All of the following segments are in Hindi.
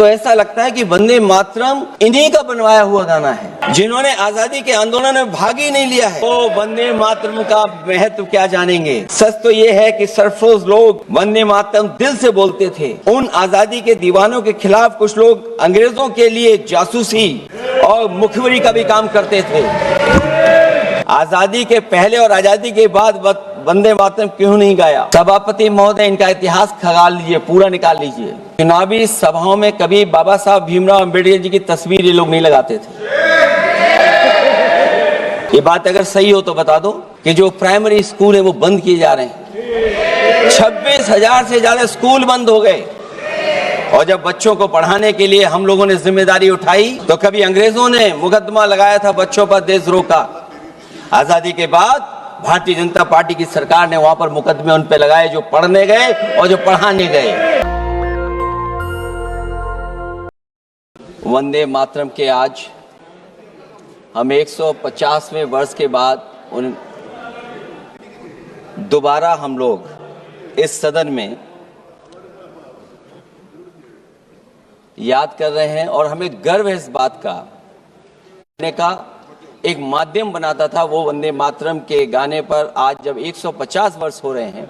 तो ऐसा लगता है कि वंदे मातरम इन्हीं का बनवाया हुआ गाना है, जिन्होंने आजादी के आंदोलन में भाग ही नहीं लिया है, वो वंदे मातरम का महत्व क्या जानेंगे। सच तो ये है कि सरफरोश लोग वंदे मातरम दिल से बोलते थे। उन आजादी के दीवानों के खिलाफ कुछ लोग अंग्रेजों के लिए जासूसी और मुखबिरी का भी काम करते थे। आजादी के पहले और आजादी के बाद वंदे मातरम क्यों नहीं गाया? सभापति महोदय, इनका इतिहास खंगाल लीजिए, पूरा निकाल लीजिए। चुनावी सभाओं में कभी बाबा साहब भीमराव अम्बेडकर जी की तस्वीर ये लोग नहीं लगाते थे। ये बात अगर सही हो तो बता दो कि जो प्राइमरी स्कूल है वो बंद किए जा रहे हैं। 26,000 से ज्यादा स्कूल बंद हो गए। और जब बच्चों को पढ़ाने के लिए हम लोगों ने जिम्मेदारी उठाई तो कभी अंग्रेजों ने मुकदमा लगाया था बच्चों पर देशद्रोह का। आजादी के बाद भारतीय जनता पार्टी की सरकार ने वहां पर मुकदमे उन पे लगाए जो पढ़ने गए और जो पढ़ाने गए। वंदे मातरम के आज हम 150वें वर्ष के बाद दोबारा हम लोग इस सदन में याद कर रहे हैं और हमें गर्व है इस बात का एक माध्यम बनाता था वो वंदे मातरम के गाने पर। आज जब 150 वर्ष हो रहे हैं,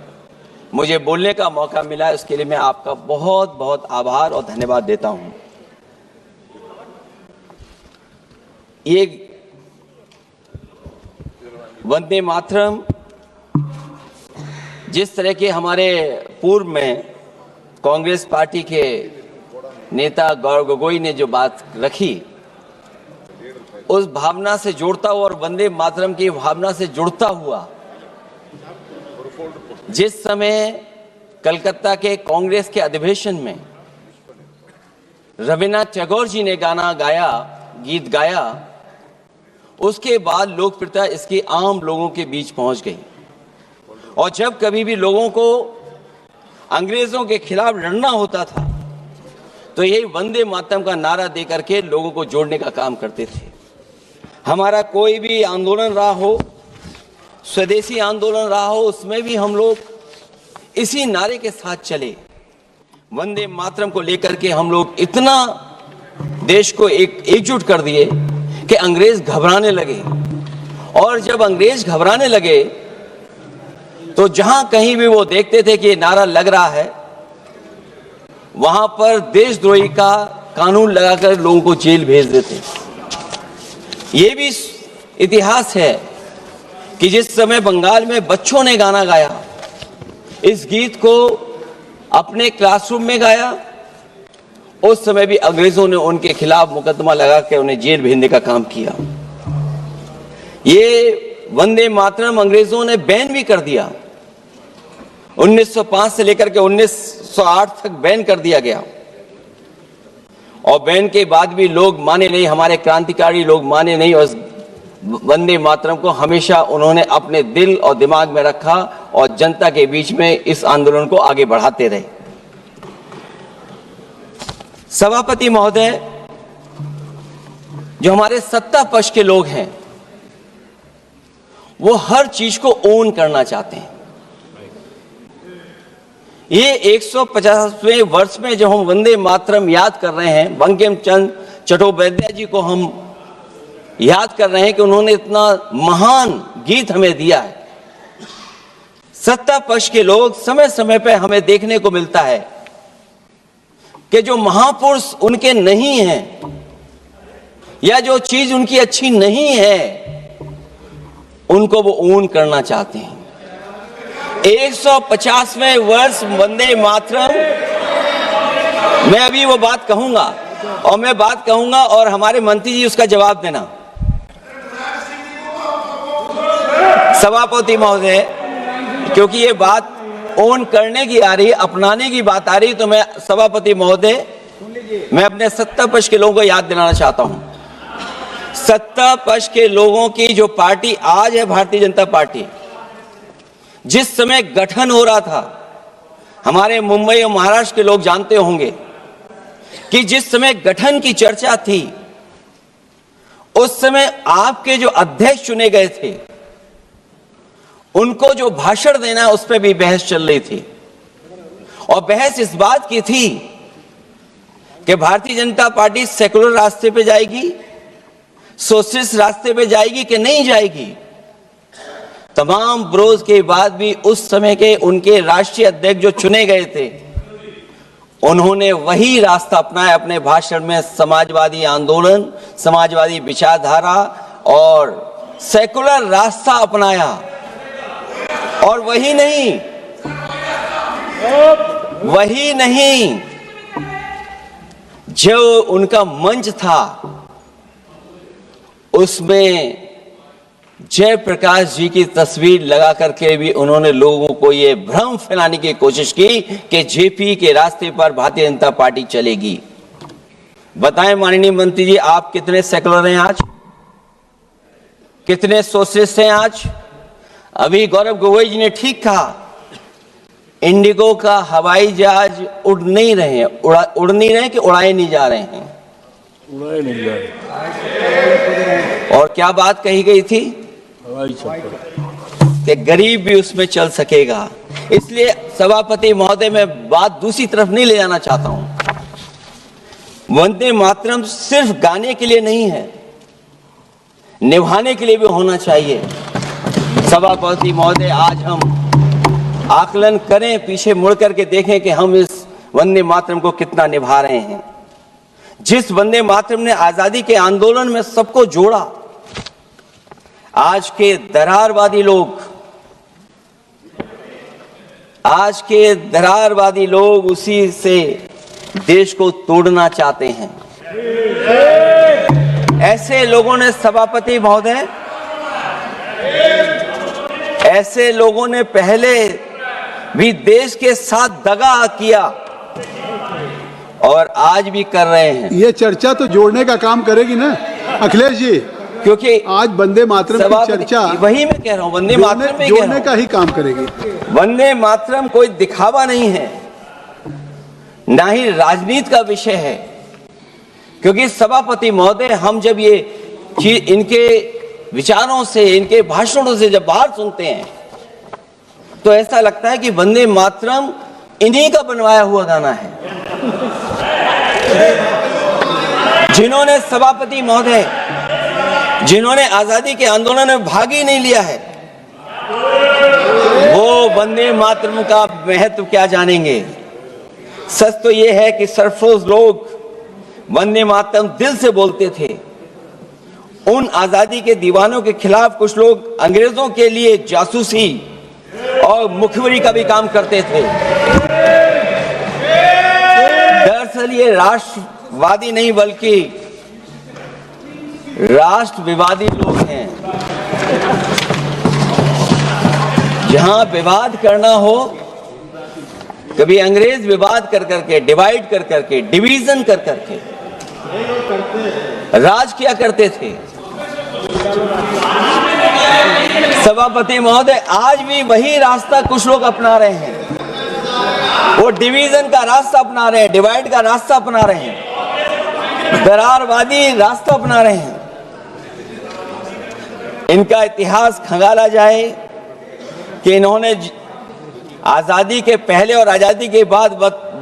मुझे बोलने का मौका मिला है, उसके लिए मैं आपका बहुत बहुत आभार और धन्यवाद देता हूं। ये वंदे मातरम जिस तरह के हमारे पूर्व में कांग्रेस पार्टी के नेता गौरव गोगोई ने जो बात रखी, उस भावना से जोड़ता हुआ और वंदे मातरम की भावना से जुड़ता हुआ जिस समय कलकत्ता के कांग्रेस के अधिवेशन में रविन्द्रनाथ टैगोर जी ने गीत गाया, उसके बाद लोकप्रियता इसकी आम लोगों के बीच पहुंच गई। और जब कभी भी लोगों को अंग्रेजों के खिलाफ लड़ना होता था तो यही वंदे मातरम का नारा देकर के लोगों को जोड़ने का काम करते थे। हमारा कोई भी आंदोलन रहा हो, स्वदेशी आंदोलन रहा हो, उसमें भी हम लोग इसी नारे के साथ चले। वंदे मातरम को लेकर के हम लोग इतना देश को एकजुट कर दिए कि अंग्रेज घबराने लगे। और जब अंग्रेज घबराने लगे तो जहां कहीं भी वो देखते थे कि ये नारा लग रहा है, वहां पर देशद्रोही का कानून लगाकर लोगों को जेल भेज देते। ये भी इतिहास है कि जिस समय बंगाल में बच्चों ने गाना गाया, इस गीत को अपने क्लासरूम में गाया, उस समय भी अंग्रेजों ने उनके खिलाफ मुकदमा लगा के उन्हें जेल भेजने का काम किया। ये वंदे मातरम अंग्रेजों ने बैन भी कर दिया। 1905 से लेकर के 1908 तक बैन कर दिया गया। और बैन के बाद भी लोग माने नहीं, हमारे क्रांतिकारी लोग माने नहीं और वंदे मातरम को हमेशा उन्होंने अपने दिल और दिमाग में रखा और जनता के बीच में इस आंदोलन को आगे बढ़ाते रहे। सभापति महोदय, जो हमारे सत्ता पक्ष के लोग हैं वो हर चीज को ओन करना चाहते हैं। ये 150वें वर्ष में जब हम वंदे मातरम याद कर रहे हैं, बंकिम चंद्र चट्टोपाध्याय जी को हम याद कर रहे हैं कि उन्होंने इतना महान गीत हमें दिया है। सत्ता पक्ष के लोग समय समय पर हमें देखने को मिलता है कि जो महापुरुष उनके नहीं हैं या जो चीज उनकी अच्छी नहीं है, उनको वो ओन करना चाहते हैं। 150वें वर्ष वंदे मातरम, मैं अभी वो बात कहूंगा और मैं बात कहूंगा और हमारे मंत्री जी उसका जवाब देना। सभापति महोदय, क्योंकि ये बात ओन करने की आ रही, अपनाने की बात आ रही, तो मैं सभापति महोदय, मैं अपने सत्ता पक्ष के लोगों को याद दिलाना चाहता हूं। सत्ता पक्ष के लोगों की जो पार्टी आज है, भारतीय जनता पार्टी, जिस समय गठन हो रहा था, हमारे मुंबई और महाराष्ट्र के लोग जानते होंगे कि जिस समय गठन की चर्चा थी, उस समय आपके जो अध्यक्ष चुने गए थे, उनको जो भाषण देना है उस पर भी बहस चल रही थी। और बहस इस बात की थी कि भारतीय जनता पार्टी सेकुलर रास्ते पे जाएगी, सोशलिस्ट रास्ते पे जाएगी कि नहीं जाएगी। तमाम विरोध के बाद भी उस समय के उनके राष्ट्रीय अध्यक्ष जो चुने गए थे, उन्होंने वही रास्ता अपनाया अपने भाषण में। समाजवादी आंदोलन, समाजवादी विचारधारा और सेकुलर रास्ता अपनाया। और वही नहीं, जो उनका मंच था उसमें जयप्रकाश जी की तस्वीर लगा करके भी उन्होंने लोगों को ये भ्रम फैलाने की कोशिश की कि जेपी के रास्ते पर भारतीय जनता पार्टी चलेगी। बताएं माननीय मंत्री जी, आप कितने सेकुलर हैं आज, कितने सोशलिस्ट हैं आज? अभी गौरव गोगोई जी ने ठीक कहा, इंडिगो का हवाई जहाज उड़ नहीं रहे हैं, उड़ नहीं रहे कि उड़ाए नहीं जा रहे हैं? उड़ाए नहीं जा रहे। और क्या बात कही गई थी कि गरीब भी उसमें चल सकेगा। इसलिए सभापति महोदय, मैं बात दूसरी तरफ नहीं ले जाना चाहता हूं। वंदे मातरम सिर्फ गाने के लिए नहीं है, निभाने के लिए भी होना चाहिए। सभापति महोदय, आज हम आकलन करें, पीछे मुड़ करके देखें कि हम इस वंदे मातरम को कितना निभा रहे हैं। जिस वंदे मातरम ने आजादी के आंदोलन में सबको जोड़ा, आज के दरारवादी लोग उसी से देश को तोड़ना चाहते हैं। ऐसे लोगों ने, सभापति महोदय, ऐसे लोगों ने पहले भी देश के साथ दगा किया और आज भी कर रहे हैं। ये चर्चा तो जोड़ने का काम करेगी ना अखिलेश जी, क्योंकि आज वंदे मातरम की चर्चा, वही मैं कह रहा हूं, वंदे मातरम में जोड़ने का ही काम करेगी। वंदे मातरम कोई दिखावा नहीं है, ना ही राजनीति का विषय है। क्योंकि सभापति महोदय, हम जब ये चीज इनके विचारों से, इनके भाषणों से जब बाहर सुनते हैं तो ऐसा लगता है कि वंदे मातरम इन्हीं का बनवाया हुआ गाना है। जिन्होंने, सभापति महोदय, जिन्होंने आजादी के आंदोलन में भाग ही नहीं लिया है, वो वंदे मातरम का महत्व क्या जानेंगे। सच तो ये है कि सरफरोश लोग वंदे मातरम दिल से बोलते थे। उन आजादी के दीवानों के खिलाफ कुछ लोग अंग्रेजों के लिए जासूसी और मुखबिरी का भी काम करते थे। दरअसल ये राष्ट्रवादी नहीं बल्कि राष्ट्र विवादी लोग हैं। जहां विवाद करना हो, कभी अंग्रेज विवाद कर करके, डिवाइड कर करके, डिवीजन कर करके राज किया करते थे। सभापति महोदय, आज भी वही रास्ता कुछ लोग अपना रहे हैं। वो डिवीजन का रास्ता अपना रहे हैं, डिवाइड का रास्ता अपना रहे हैं, दरारवादी रास्ता अपना रहे हैं। इनका इतिहास खंगाला जाए कि इन्होंने आजादी के पहले और आजादी के बाद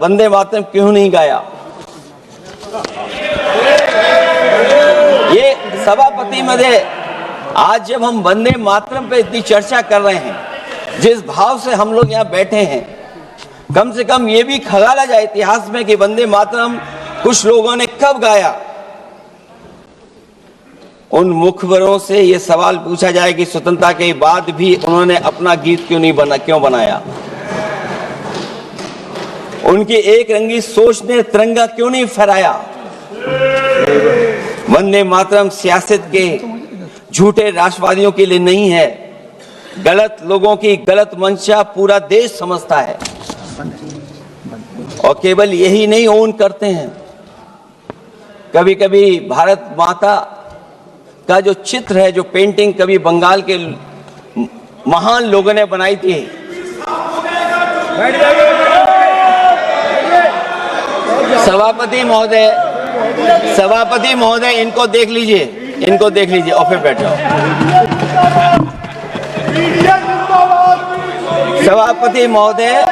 वंदे मातरम क्यों नहीं गाया। ये सभापति महोदय, आज जब हम वंदे मातरम पे इतनी चर्चा कर रहे हैं, जिस भाव से हम लोग यहाँ बैठे हैं, कम से कम ये भी खंगाला जाए इतिहास में कि वंदे मातरम कुछ लोगों ने कब गाया। उन मुखबरों से ये सवाल पूछा जाए कि स्वतंत्रता के बाद भी उन्होंने अपना गीत क्यों बनाया। उनकी एक रंगी सोच ने तिरंगा क्यों नहीं फहराया। वंदे मातरम सियासत के झूठे राष्ट्रवादियों के लिए नहीं है, गलत लोगों की गलत मंशा पूरा देश समझता है। और केवल यही नहीं ओन करते हैं, कभी कभी भारत माता का जो चित्र है, जो पेंटिंग कभी बंगाल के महान लोगों ने बनाई थी, सभापति महोदय इनको देख लीजिए, और फिर बैठ जाओ। सभापति महोदय,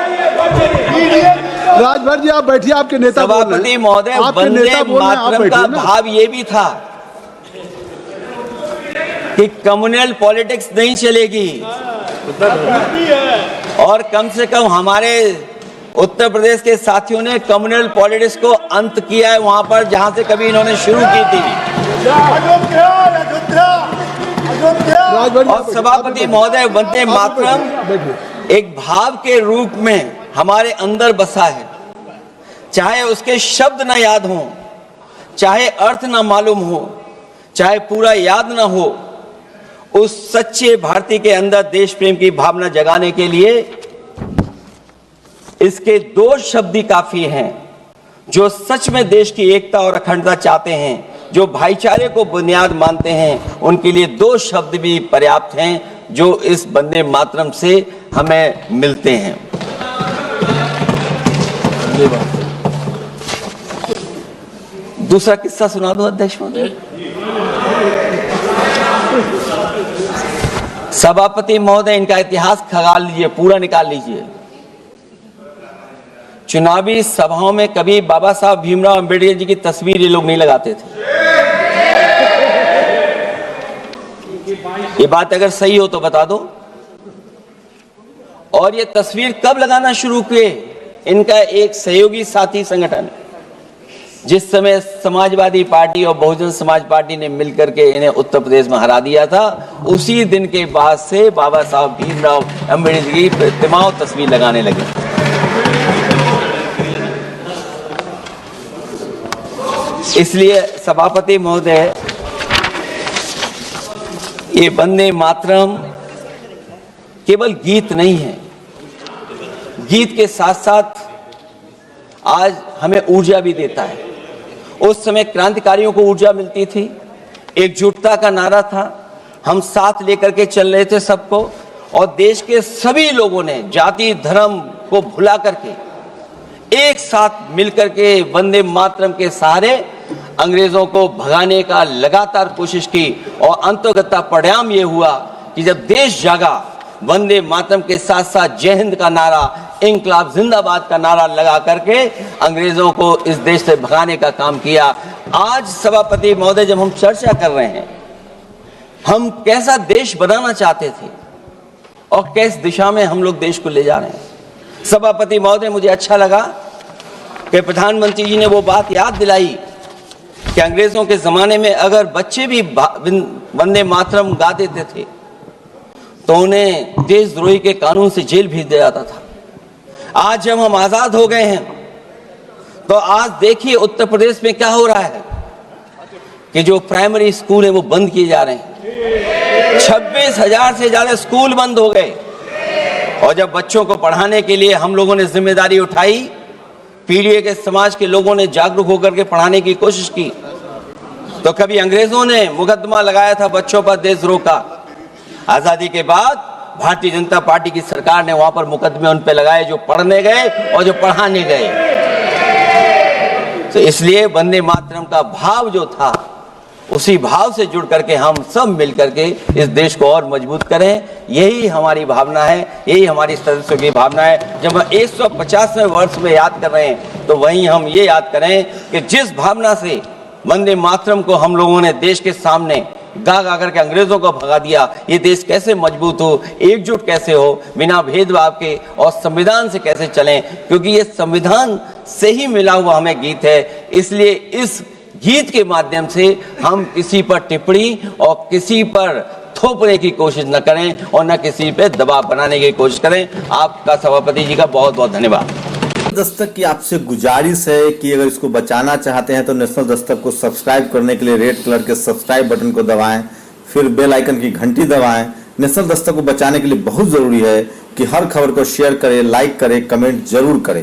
राजभर जी आप बैठिए, आपके नेता बोल रहे हैं। सभापति महोदय, आपके वंदे नेता बोल रहे हैं, आप मातरम का बैठिए ना। भाव ये भी था कि कम्युनल पॉलिटिक्स नहीं चलेगी, और कम से कम हमारे उत्तर प्रदेश के साथियों ने कम्युनल पॉलिटिक्स को अंत किया है वहां पर जहां से कभी इन्होंने शुरू की थी। राजभर जी, और सभापति महोदय, वंदे मातरम एक भाव के रूप में हमारे अंदर बसा है, चाहे उसके शब्द न याद हो, चाहे अर्थ न मालूम हो, चाहे पूरा याद न हो, उस सच्चे भारतीय के अंदर देश प्रेम की भावना जगाने के लिए इसके दो शब्द ही काफी हैं। जो सच में देश की एकता और अखंडता चाहते हैं, जो भाईचारे को बुनियाद मानते हैं, उनके लिए दो शब्द भी पर्याप्त हैं जो इस वंदे मातरम से हमें मिलते हैं। दूसरा किस्सा सुना दो अध्यक्ष महोदय। सभापति महोदय, इनका इतिहास खंगाल लीजिए, पूरा निकाल लीजिए। चुनावी सभाओं में कभी बाबा साहब भीमराव अंबेडकर जी की तस्वीर ये लोग नहीं लगाते थे। ये बात अगर सही हो तो बता दो। और ये तस्वीर कब लगाना शुरू किए? इनका एक सहयोगी साथी संगठन, जिस समय समाजवादी पार्टी और बहुजन समाज पार्टी ने मिलकर के इन्हें उत्तर प्रदेश में हरा दिया था, उसी दिन के बाद से बाबा साहब भीमराव अंबेडकर की प्रतिमा और तस्वीर लगाने लगे। इसलिए सभापति महोदय, ये वंदे मातरम केवल गीत नहीं है, गीत के साथ साथ आज हमें ऊर्जा भी देता है। उस समय क्रांतिकारियों को ऊर्जा मिलती थी, एकजुटता का नारा था, हम साथ लेकर के चल रहे थे सबको, और देश के सभी लोगों ने जाति धर्म को भुला करके एक साथ मिलकर के वंदे मातरम के सहारे अंग्रेजों को भगाने का लगातार कोशिश की। और अंततः परिणाम ये हुआ कि जब देश जागा, वंदे मातरम के साथ साथ जय हिंद का नारा, इंकलाब जिंदाबाद का नारा लगा करके अंग्रेजों को इस देश से भगाने का काम किया। आज सभापति महोदय, जब हम चर्चा कर रहे हैं, हम कैसा देश बनाना चाहते थे और किस दिशा में हम लोग देश को ले जा रहे हैं। सभापति महोदय, मुझे अच्छा लगा कि प्रधानमंत्री जी ने वो बात याद दिलाई कि अंग्रेजों के जमाने में अगर बच्चे भी वंदे मातरम गा देते थे तो उन्हें देशद्रोही के कानून से जेल भेज दिया जाता था। आज जब हम आजाद हो गए हैं तो आज देखिए उत्तर प्रदेश में क्या हो रहा है कि जो प्राइमरी स्कूल है वो बंद किए जा रहे हैं। 26,000 से ज्यादा स्कूल बंद हो गए। और जब बच्चों को पढ़ाने के लिए हम लोगों ने जिम्मेदारी उठाई, पीढ़ी के समाज के लोगों ने जागरूक होकर के पढ़ाने की कोशिश की, तो कभी अंग्रेजों ने मुकदमा लगाया था बच्चों पर देशद्रोह का। आजादी के बाद भारतीय जनता पार्टी की सरकार ने वहां पर मुकदमे उन पे लगाए जो पढ़ने गए और जो पढ़ाने गए। तो इसलिए वंदे मातरम का भाव जो था, उसी भाव से जुड़ करके हम सब मिल करके इस देश को और मजबूत करें। यही हमारी भावना है, यही हमारी सदस्यों की भावना है। जब हम 150वें वर्ष में याद कर रहे हैं तो वहीं हम ये याद करें कि जिस भावना से वंदे मातरम को हम लोगों ने देश के सामने गा गा करके अंग्रेजों को भगा दिया, ये देश कैसे मजबूत हो, एकजुट कैसे हो, बिना भेदभाव के, और संविधान से कैसे चलें, क्योंकि ये संविधान से ही मिला हुआ हमें गीत है। इसलिए इस गीत के माध्यम से हम किसी पर टिप्पणी और किसी पर थोपने की कोशिश न करें और न किसी पे दबाव बनाने की कोशिश करें। आपका सभापति जी का बहुत बहुत धन्यवाद। दस्तक की आपसे गुजारिश है कि अगर इसको बचाना चाहते हैं तो नेशनल दस्तक को सब्सक्राइब करने के लिए रेड कलर के सब्सक्राइब बटन को दबाएं, फिर बेल आइकन की घंटी दबाएं। नेशनल दस्तक को बचाने के लिए बहुत जरूरी है कि हर खबर को शेयर करें, लाइक करें, कमेंट जरूर करें।